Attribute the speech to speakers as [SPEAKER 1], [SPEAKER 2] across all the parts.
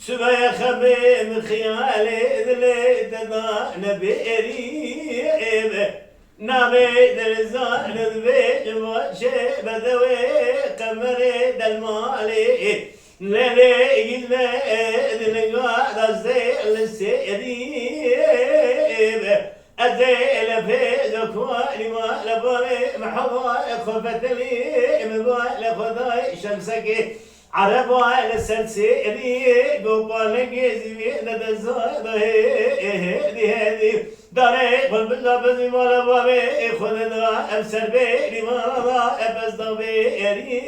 [SPEAKER 1] سبايا خبيب خيالي ذلي تضان بيريب نامي دلزان ذبيج وشي بدوي قمري دالمالي ليلي يزبي ذلقا دزيل السيريب أزيل في ذكواني والباري محضاي خفت لي مبالي خضاي شمسكي عربا لسلسلي قبال جزمي ندزاد هذه داري قلب الله بزي مالا بابي خذ ذا أمسر بيني مالا أبز ضبيري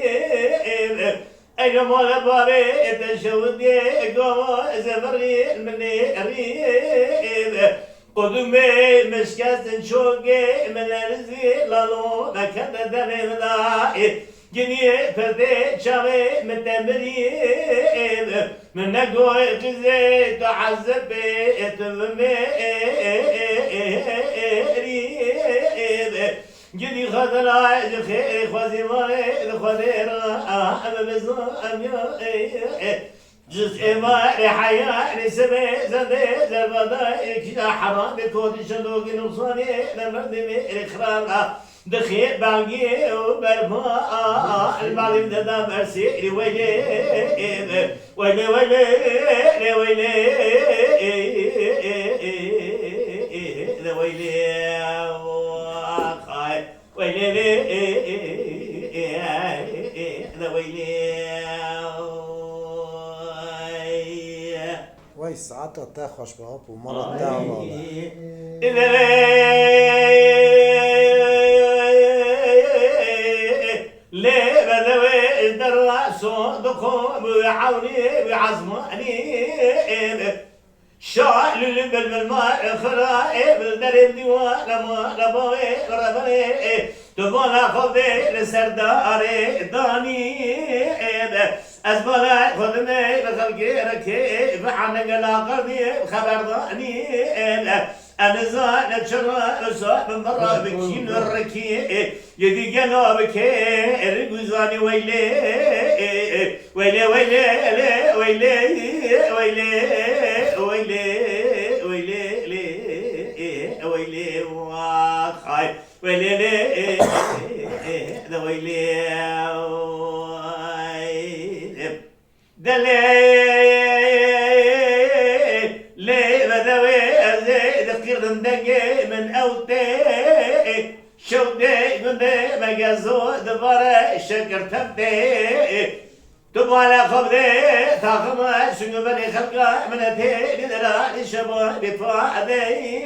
[SPEAKER 1] أيها مالا بابي تشودي قوما زفري مني أريب قدومي مشكاس شوقي من الرزي لالو نكد دمي مدائي جنيه فردي شامي متمرين من نقوي قزي تعذب تمرين جدي خذنا خير خوزي مالي خذير أحب بزام يا جزء ما حياة سبي زدي زربدا كذا حرام كود شلوق نصاني لمردي إخراج دخيل بالجي وبرفا المعلم ده برسي ويلي ويلي ويلي ويلي ويلي ويلي ويلي
[SPEAKER 2] وای ساعت تا خوش به ها و مرا دعوا
[SPEAKER 1] ليه بدوي الدراسو دكو بيعوني بيعزماني شاعل اللي بالماء خرائب الدرب ديوان ما لبوي ربني تبغى خذي لسرداري داني أزبلا خذني بخلقي ركيب عنك لا قرني خبر ضاني أنا زاد شرا صاحب مرة بكين الركي يدي جنابك الجزاني ويلي ويلي ويلي ويلي ويلي ويلي ويلي ويلي واخاي ويلي ويلي دلي لي بدوي زيد قرن دقي من أوتي شودي قندي مجازو دبارة شكر تبدي تبغى خبدي تاخم شنو بني خلقه من تيجي درا شباب بفادي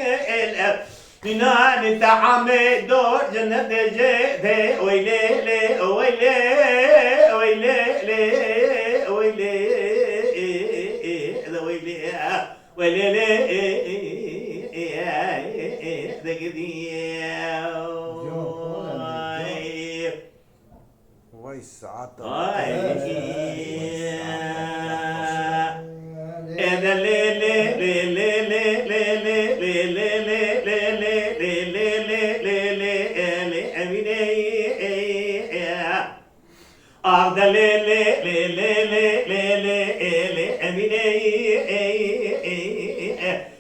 [SPEAKER 1] بنان تعامي دور جنة جيتي ويلي لي ويلي ويلي لي ويلي ويلي ويلي لي
[SPEAKER 2] وای ساعت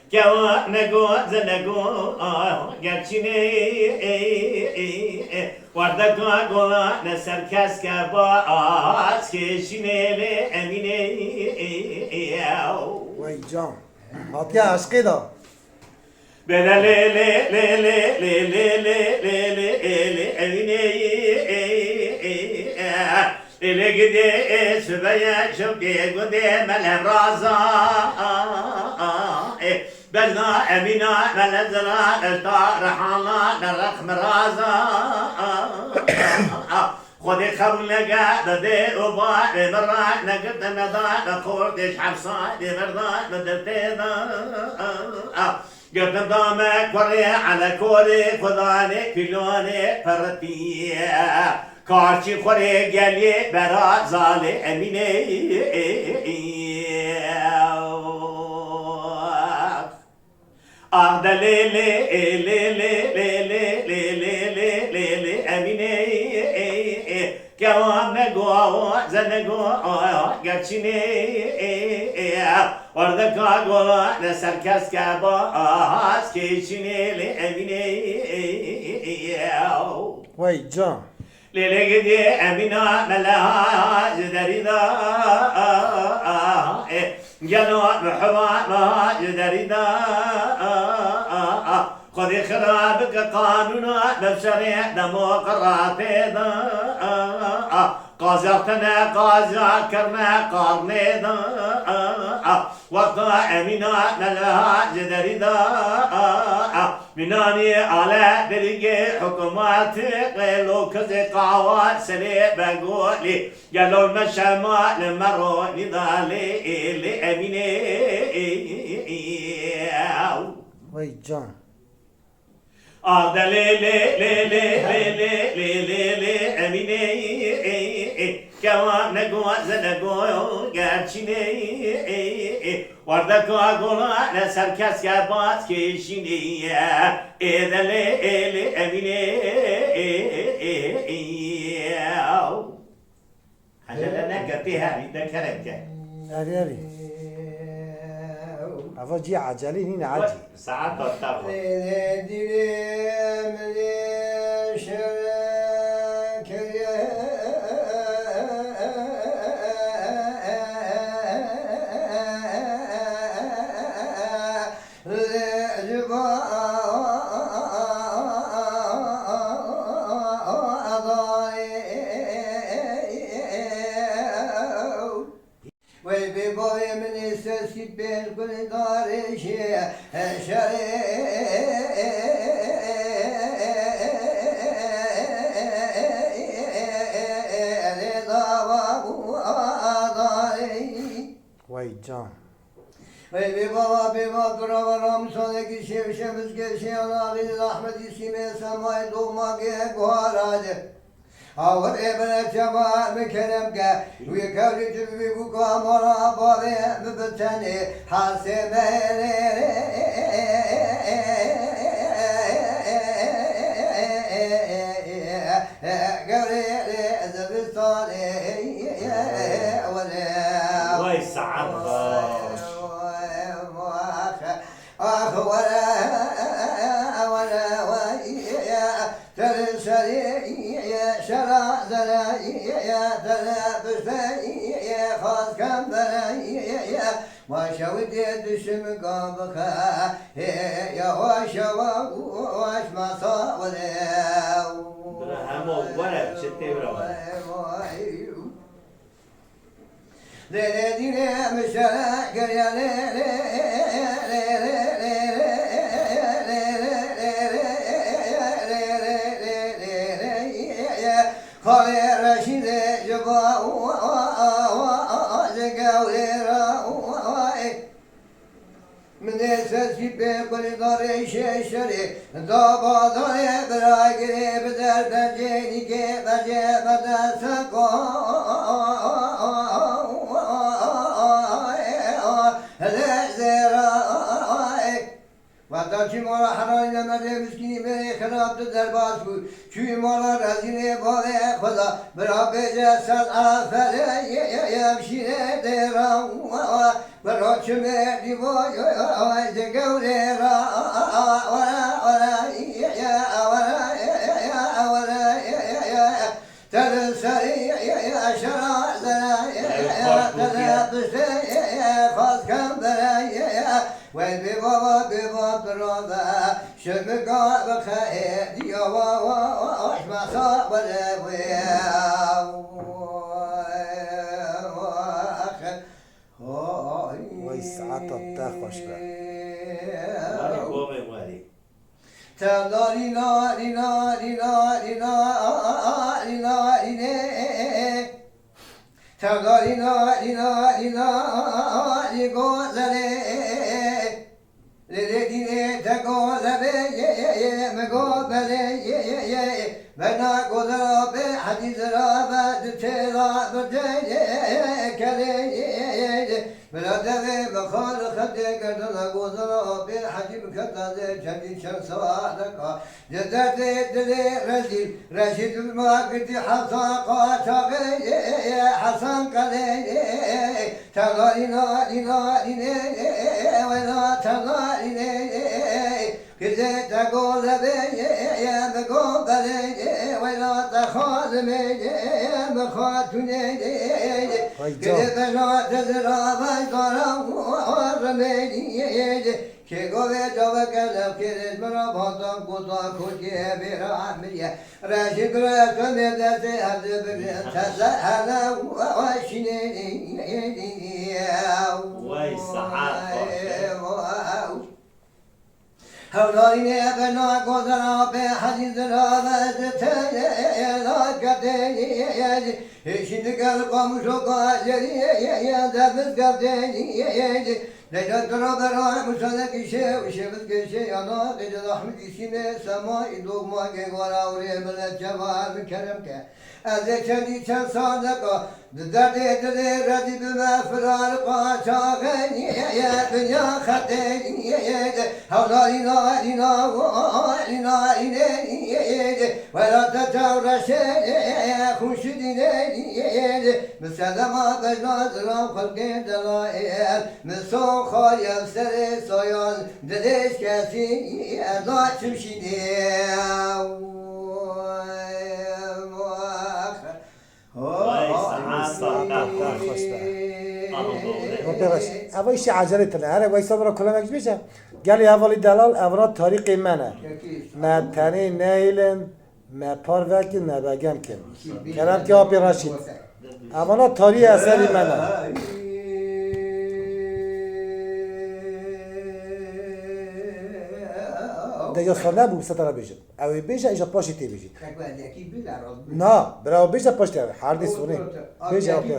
[SPEAKER 1] Kya nego zanego gerçine varda gola ne serkas ka baas keşinele emine
[SPEAKER 2] وای جان هاتیا عشقی دا
[SPEAKER 1] bedele le le le le le le le le le emine ele gide sübeye şoke gode melem raza بلنا أمينا بلزنا الطارحانا نرخ مرازا خودی قبول نگه داده و با برای نگرد نداد خوردش حفصان بردان بدرته دا گردم دامه کوری علا کوری خدانه پیلانه پرتیه کارچی خوری گلی برا زاله امینه آردا لی لی لی لی لی لی لی لی لی لی لی امینه جوان نگو زنگو گرچینه ورده کاغو نسر کس که با آهاز کشینه لی امینه
[SPEAKER 2] وای جان
[SPEAKER 1] لیلی گدی امینا ملها جدریدا جلو محوا جدریدا خذي خرابك قانونا بشريع ديمقراطي دا قازقتنا قازكرنا قارني دا وقتا امينا نلها جدري دا مناني على بريقي حكومات قيلو كزي قاوات سري بقولي قالوا المشامة لمروني دالي لأميني
[SPEAKER 2] وای جان
[SPEAKER 1] آردا لی لی لی لی لی لی لی لی لی امینه جوان نگو زنگو گرچینه ورده کاغونا نسر کس که باز کشینه ایده لی لی امینه حالا نگتی همی دکرم که
[SPEAKER 2] اری اری اوا جی عجلی نین عجی
[SPEAKER 1] ساعت دادتا
[SPEAKER 2] وای جان
[SPEAKER 3] Ve baba be madra varam sana ki şevşemiz geçe anali rahmeti sime semay doğma ge guharade. Ağır ebene cema mekerem ge ve kavli cübbi bu kamara bave mübeteni hasemere gavre zebistane
[SPEAKER 1] وای ساعت
[SPEAKER 3] آخ ولا ويا ترسلي يا شرع زرعي يا تنافس يا خاص كم يا وشود يدشم قابك يا وشوا وش ما صار
[SPEAKER 1] همو ورد شتي برا
[SPEAKER 3] Dine müşterek ya Kale Reşide Ceba Zegavlera Mne sesi be kulidare şeşeri Dabadare bıragire beder bence ke bence beder sako Vatan mara harayla merde miskini beni kıraptı derbaz bu Çünkü mara razine bale khuda beraber sen afele yemşine deram Bırakçıme divoy zegavlera Tedenseri şara faz kambere وببابا ببابرابا شمقا بخير يا واش ما صار ولا
[SPEAKER 2] وای ساعت تا خوش به
[SPEAKER 3] تداری ناری ناری ناری ناری ناری نه تداری ناری ناری ناری گذره لدینه تگذره مگذره بنا گذره به حدیث را بعد تلا بده کله بلادم بخار خده کردن گذره به حدیث کردن جدید شن سوادکا جدت دل رشید رشید الماقتی حسن قاطع حسن کله تغاری ناری ناری نه ولا تغاری نه كذا تقول بي يا بقبل ولا تخاذمي يا بخاتني كذا بنا تزرع بيضرم ورمي كي قوي جوك لو كذا مرا بطن قطع كوكي برامي راشد راسم يدسي هذا تسهل وشني
[SPEAKER 1] وای سعاد
[SPEAKER 3] هولای بنا گذرا به حدیث را لا کدی şimdi gel komşu gaceri demiz gavdeni Necdet beraber müsaade kişi uşemiz kişi yana Necdet Ahmet isine sema doğma gegara oraya bile cevabı kerem ke Ezekeni çen sadaka Derdi edili reddi büme firar kaçağın Dünya khateni Havla ina ina ina ina Ve la tetevreşe Huşidine Müselama beznazıram halke delail Müso khar yevsere soyan Dedeş kesin Eza çimşini
[SPEAKER 2] اوایش عجله تله هر وایسا برا کلمک میشه گلی اولی دلال اولا طریق منه ما تنی نیلن ما پار وکن ما بگم کن کلم که آبی راشید اولا طریق اثری منه دیگه خانه بود ستاره بیشتر اوی بیشتر ایجا پاشی تی بیشتر نه برای بیشتر پاشتی هر دی سونی بیشتر آبی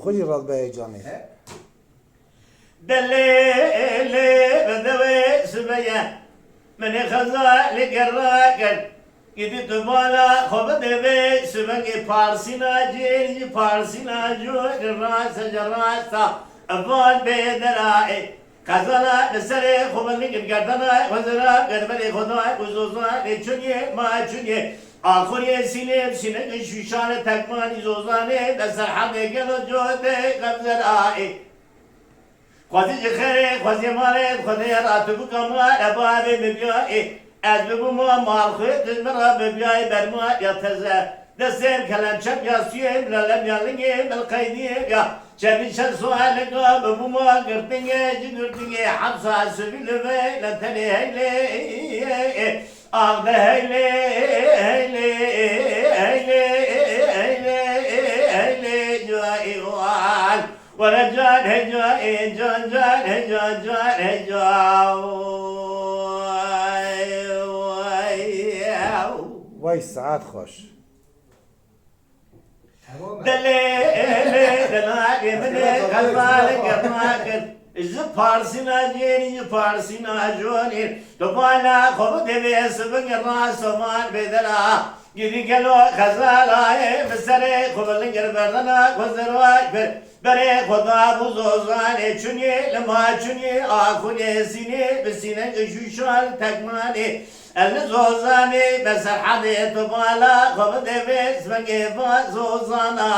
[SPEAKER 2] بخوری راد به جانی
[SPEAKER 1] دليلي بدوي سبيا من خزا لقراقل قدت بالا خبط بي سبقي بارسينا جيري بارسينا جود الراس جراسا أفضل بيدرائي خزانا نسري خبط لقد قردنا وزرا قربلي خداي وزوزا لچوني ما چوني آخری سینه شوشان تکمانی زوزانه دستر حمه گلو جوده قبضر آئی خوزی جخره خوزی ماره خوزی راتو بکما ابابه ببیایی از ببو ما مالخوی تزمرا ببیایی برما یا تزه دستم کلم چپ یا سویم للم یا لنگه بالقیدیه یا چبی شن سوالگا ببو ما گرتنگه جگرتنگه حبسا سبیلوه لنتنی هیله آغده هیله هیله هیله هیله هیله جوایی وال ورجال هجوایی جان جان هجوان جان هجوایی
[SPEAKER 2] وای ساعت خوش
[SPEAKER 1] دلیلی دلاغی منی قلبالک افماکر إذا بارسنا جيني بارسنا جوني تبانا خبط بيسبق الراس ومان بدلا يدي قالوا خزالا بسري خبلن قربنا وزرواج بري خدا بوزوزاني چوني لما چوني آخوني سيني بسينة شوشال تكماني الزوزاني بسر حدي تبالا خبط بيسبق زوزانا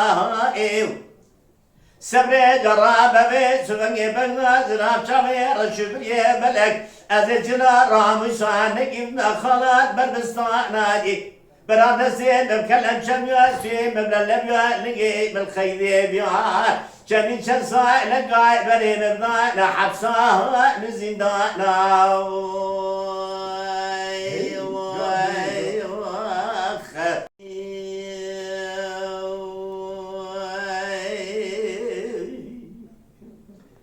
[SPEAKER 1] صبر جرابه به سوگی بناز رابچه رشبیه ملک از جنا رامشان گیم خالات بربستان آدی برادة سين بكلم شميات في مبلل بيا لقي بالخير بيا جميل شنصا لقاي بري مبنا لحبسا نزندانا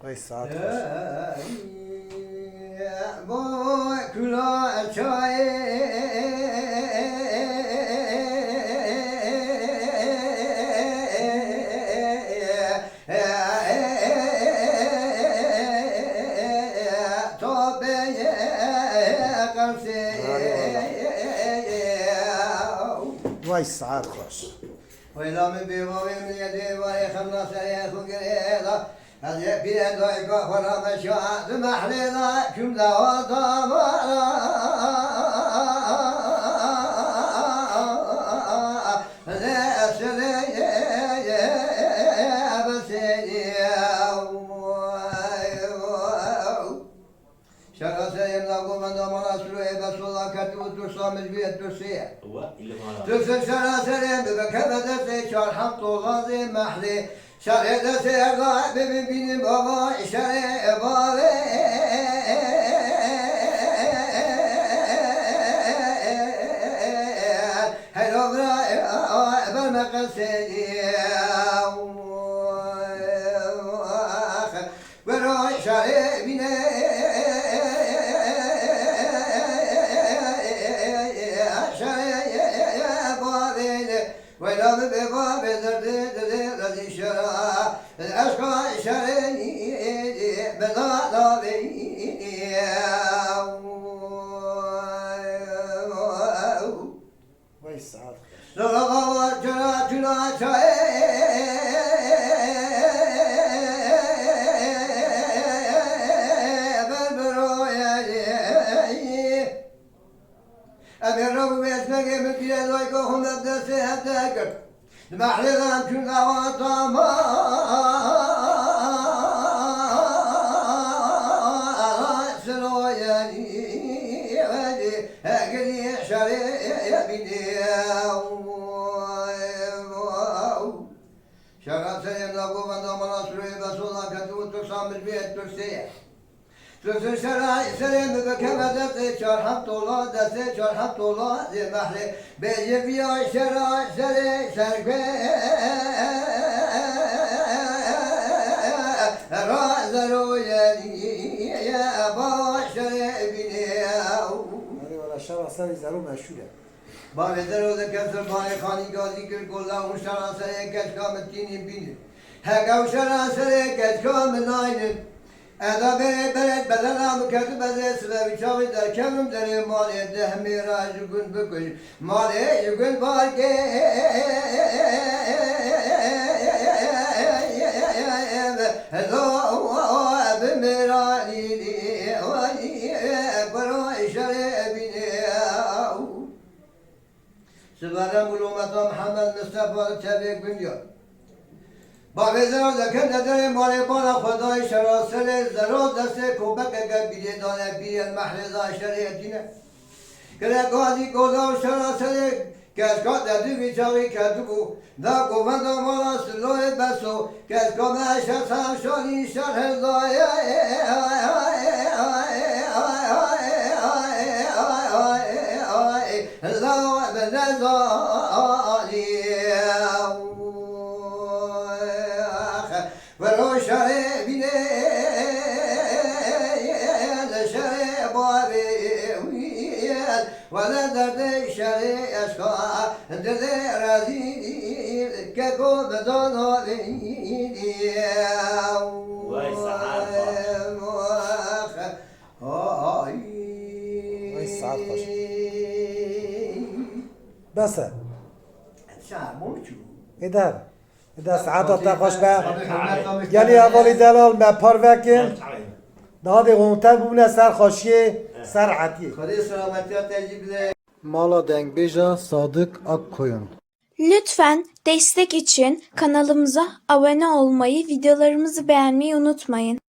[SPEAKER 2] وای ساعت خوش
[SPEAKER 3] boy kula çay
[SPEAKER 2] وای ساعت خوش
[SPEAKER 3] وإذا من بيضاء من يديه ويخلص ياخذ قريضة هذا بيد ويكفر مشاء محلنا كملا وطامرا ترسل سلاسل بكبد سيشار حق غازي محلي شريد سيغا ببين بابا شري بابي هلو براي بالمقصدي بروي شري بيني ولا بباب درد شرا الأشقى شري بلا بي
[SPEAKER 2] وای ساعت خوش
[SPEAKER 3] لا جرا جرا هم أبدأ هداك المحلغان كل وطما سلوياني ودي أقلي شري بني شغال سيم لقو بندام رسولي بسولا كتو تسام البيت ترسيه ترسل شراي سليم بكما دسي شرحت طولا دسي شرحت طولا زي محلي بيجي بيا شراي سلي سرقي رازلو يدي يا أبا شري بني
[SPEAKER 2] هذه ولا شرع سری زرو مشهوره
[SPEAKER 3] بابي درو ذكر باني خاني قاضي كل كلا وشرا سلي كشكا متيني بيني هكا وشرا سلي كشكا من ناينن ادا برد بدنم کردم بده سبب چاوی در کمم در مالی ده میرا جگون بکش مالی جگون بارگه هلا بمیرا نیلی وانی برای شرع بینی سبارم علومتا محمد مصطفی تبیک بنیاد با وزرا لکن نداره مال بالا خدای شراسل زرا دست کوبک اگر بیده دانه بیه محل شریعتینه که قاضی قضا و شراسل کشکا دردی بیچاری کردو دا گوند مالا سلوه بسو کشکا معشت همشانی شرح دایه لا بنزالی ولو شري بني شري بابي ولا درد شري أشقى درد رزيل ككو بدون
[SPEAKER 1] وای ساعت
[SPEAKER 2] وای ساعت خوش بس ادار ادار ساعت تا خوش به یعنی اولی دلال ما پروکن نهاد غونتر ببینه سر خاشیه سر عطیه
[SPEAKER 3] خدای سلامتی تجیب
[SPEAKER 2] مالا دنگ بیجا صادق ak koyun.
[SPEAKER 4] Lütfen destek için kanalımıza abone olmayı, videolarımızı beğenmeyi unutmayın.